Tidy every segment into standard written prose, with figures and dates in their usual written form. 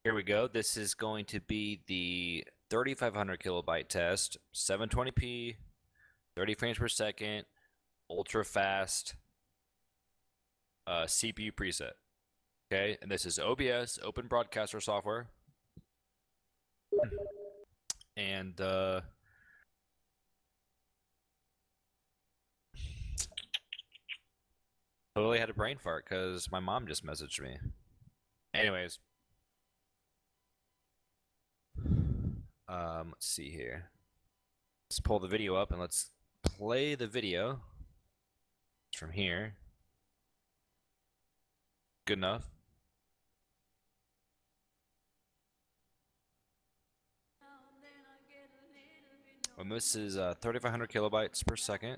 Here we go. This is going to be the 3500 kilobyte test, 720p, 30 frames per second, ultra fast CPU preset. Okay, and this is OBS, Open Broadcaster Software. And totally had a brain fart because my mom just messaged me. Anyways, let's see here. Let's pull the video up and let's play the video from here. Good enough. And this is 3500 kilobytes per second.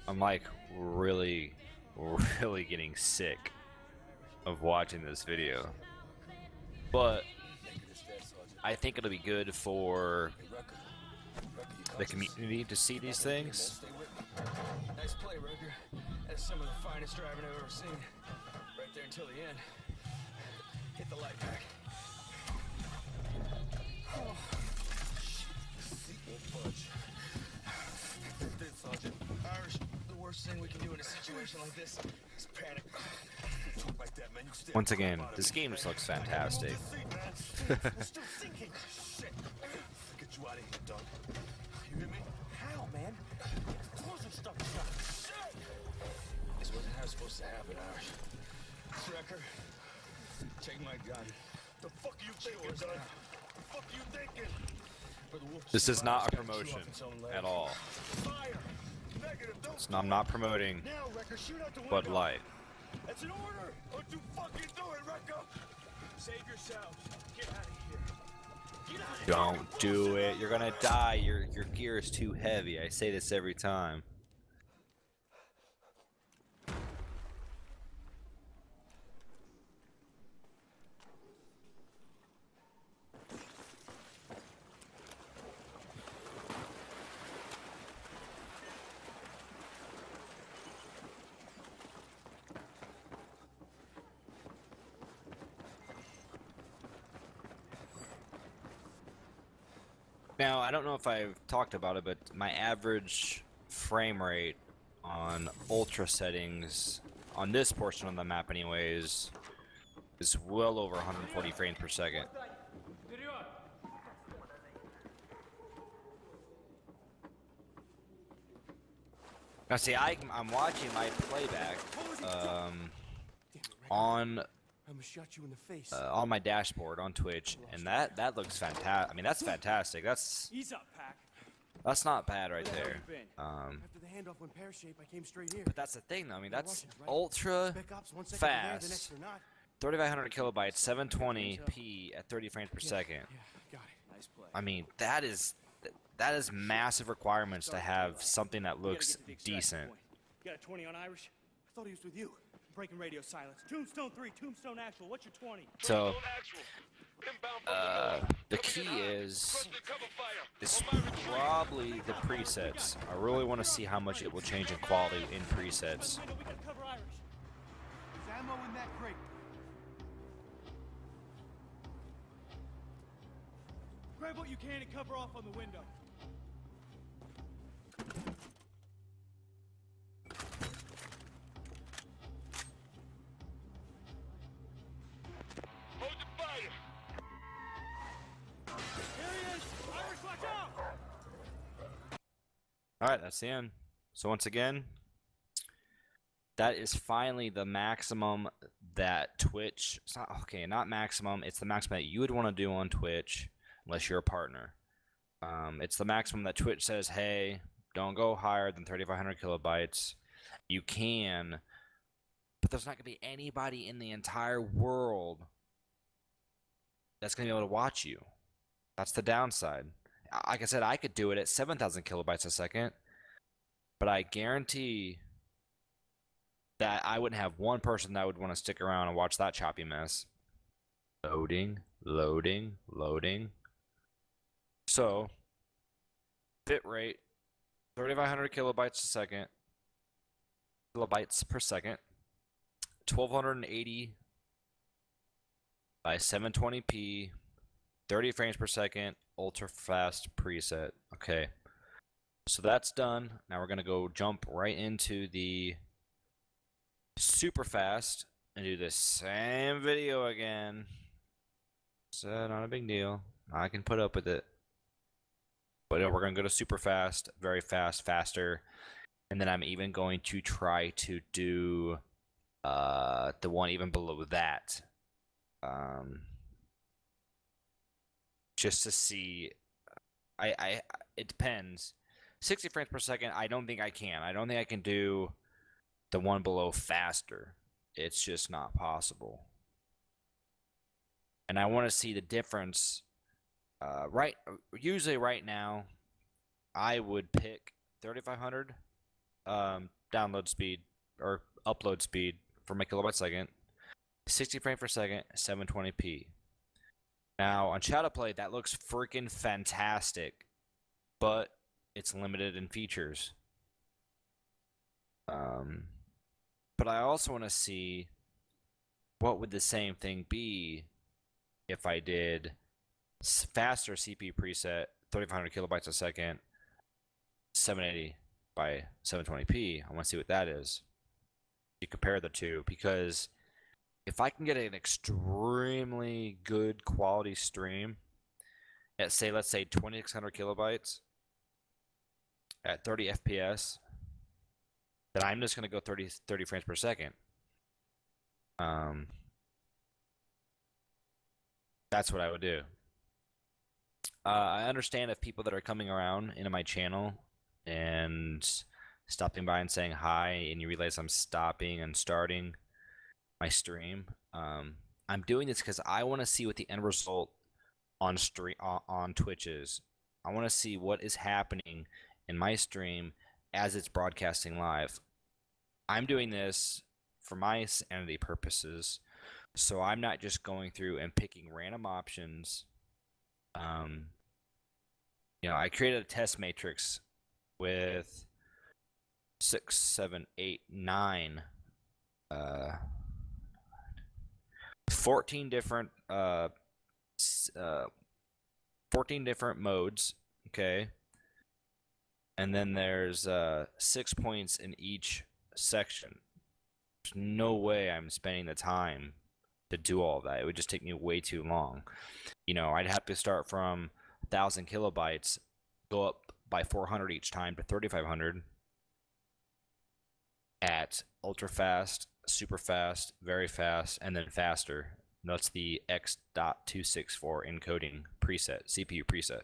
I'm like really getting sick of watching this video, but I think it'll be good for the community to see these things. Nice play, Rucker. That's some of the finest driving I've ever seen. Right there until the end. Hit the light pack. Oh, shit. Seat won't budge. It did, Sergeant. Irish, the worst thing we can do in a situation like this is panic. Talk like that, man. You Once again, this game just looks fantastic. We're still sinking. Shit. Get you out of here, dog. You hear me? How, man? Closing stuff shut. Shit! This wasn't how it's supposed to happen, Irish. Tracker, take my gun. The fuck you thinking, Doug? The fuck you thinking? This is not a promotion at all. Fire! Negative, don't I'm not promoting now, Wrecker, shoot out the Bud window. Light. That's an order! Don't you fucking do it, Wrecker! Save yourselves. Get out of here. Get out of here. Don't do it. You're gonna die. Your gear is too heavy. I say this every time. Now, I don't know if I've talked about it, but my average frame rate on ultra settings on this portion of the map anyways is well over 140 frames per second. Now see, I'm watching my playback on my dashboard on Twitch, and that looks fantastic. I mean, that's fantastic. That's not bad right there. But that's the thing, though. I mean, that's ultra fast, 3,500 kilobytes, 720p at 30 frames per second. I mean, that is massive requirements to have something that looks decent. You got a 20 on Irish? I thought he was with you. Breaking radio silence. Tombstone 3, Tombstone Actual. What's your 20? So, the key is probably the presets. I really want to see how much it will change in quality in presets. We gotta cover Irish. There's ammo in that crate. Grab what you can and cover off on the window. Hold the fire! Here he is! Irish, watch out! Alright, that's the end. So once again, that is finally the maximum that Twitch... It's not, okay, not maximum. It's the maximum that you would want to do on Twitch, unless you're a partner. It's the maximum that Twitch says, hey, don't go higher than 3,500 kilobytes. You can, but there's not going to be anybody in the entire world that's going to be able to watch you. That's the downside. Like I said, I could do it at 7,000 kilobytes a second, but I guarantee that I wouldn't have one person that would want to stick around and watch that choppy mess. Loading, loading, loading. So, bit rate 3500 kilobytes per second, 1280 by 720p, 30 frames per second, ultra fast preset. Okay, so that's done. Now we're gonna go jump right into the super fast and do the same video again. So not a big deal. I can put up with it. But we're gonna go to super fast, very fast, faster, and then I'm even going to try to do the one even below that, just to see. It depends. 60 frames per second. I don't think I can. I don't think I can do the one below faster. It's just not possible. And I want to see the difference. Usually right now, I would pick 3500 download speed or upload speed for my kilobyte second, 60 frames per second, 720p. Now on Shadowplay, that looks freaking fantastic, but it's limited in features. But I also want to see what would the same thing be if I did faster CPU preset, 3500 kilobytes a second, 780 by 720p. I want to see what that is. You compare the two, because if I can get an extremely good quality stream at, say, let's say 2600 kilobytes at 30 FPS, then I'm just going to go 30 frames per second. That's what I would do. I understand if people that are coming around into my channel and stopping by and saying hi, and you realize I'm stopping and starting my stream. I'm doing this because I want to see what the end result on Twitch is. I want to see what is happening in my stream as it's broadcasting live. I'm doing this for my sanity purposes, so I'm not just going through and picking random options. I created a test matrix with 6, 7, 8, 9, 14 different 14 different modes, okay? And then there's 6 points in each section. There's no way I'm spending the time to do all of that. It would just take me way too long. I'd have to start from 1000 kilobytes, go up by 400 each time to 3500 at ultra fast, super fast, very fast, and then faster. That's the X.264 encoding preset, CPU preset.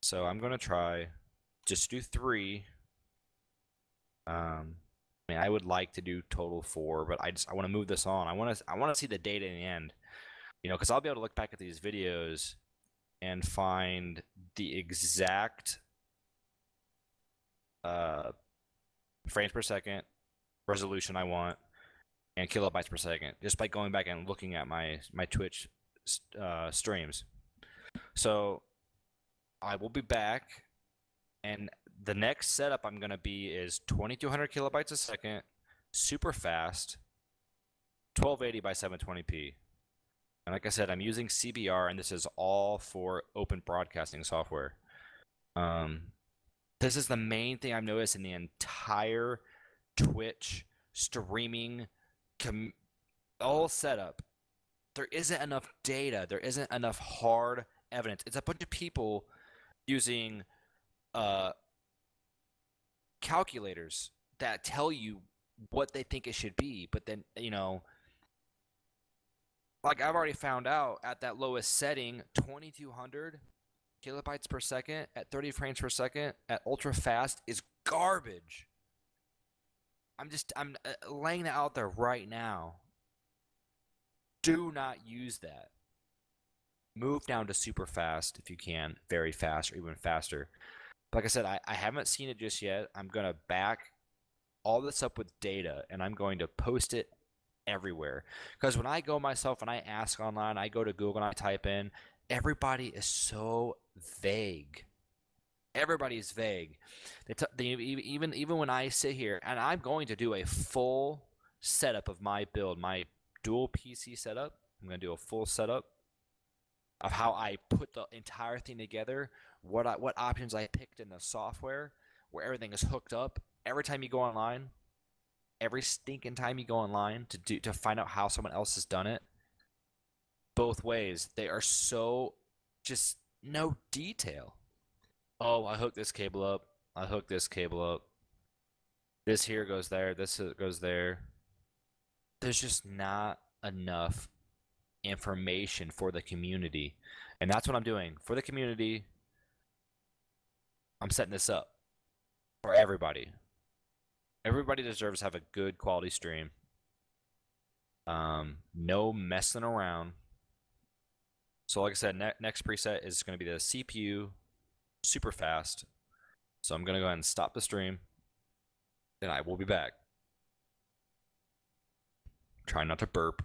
So I'm going to try just do 3. I would like to do total 4, but I want to move this on. I want to see the data in the end. Because I'll be able to look back at these videos and find the exact frames per second, resolution I want, and kilobytes per second, just by going back and looking at my Twitch streams. So I will be back, and the next setup I'm going to be is 2200 kilobytes a second, super fast, 1280 by 720p. And like I said, I'm using CBR, and this is all for open broadcasting software. This is the main thing I've noticed in the entire Twitch streaming all setup. There isn't enough data. There isn't enough hard evidence. It's a bunch of people using calculators that tell you what they think it should be, but then like I've already found out at that lowest setting, 2200 kilobytes per second at 30 frames per second at ultra fast is garbage. I'm laying that out there right now. Do not use that. Move down to super fast if you can, very fast, or even faster. But like I said, I haven't seen it just yet. I'm going to back all this up with data, and I'm going to post it everywhere. Because when I go myself and I ask online, I go to Google and I type in, everybody is so vague. Everybody's vague. Even when I sit here and I'm going to do a full setup of my build, my dual PC setup. I'm going to do a full setup of how I put the entire thing together, what options I picked in the software, where everything is hooked up. Every time you go online, every stinking time you go online to find out how someone else has done it, both ways, they are so just no detail. Oh, I hook this cable up. I hook this cable up. This here goes there. This goes there. There's just not enough information for the community. And that's what I'm doing. For the community, I'm setting this up for everybody. Everybody deserves to have a good quality stream. No messing around. So like I said, next preset is going to be the CPU super fast. So I'm going to go ahead and stop the stream. And I will be back. Try not to burp.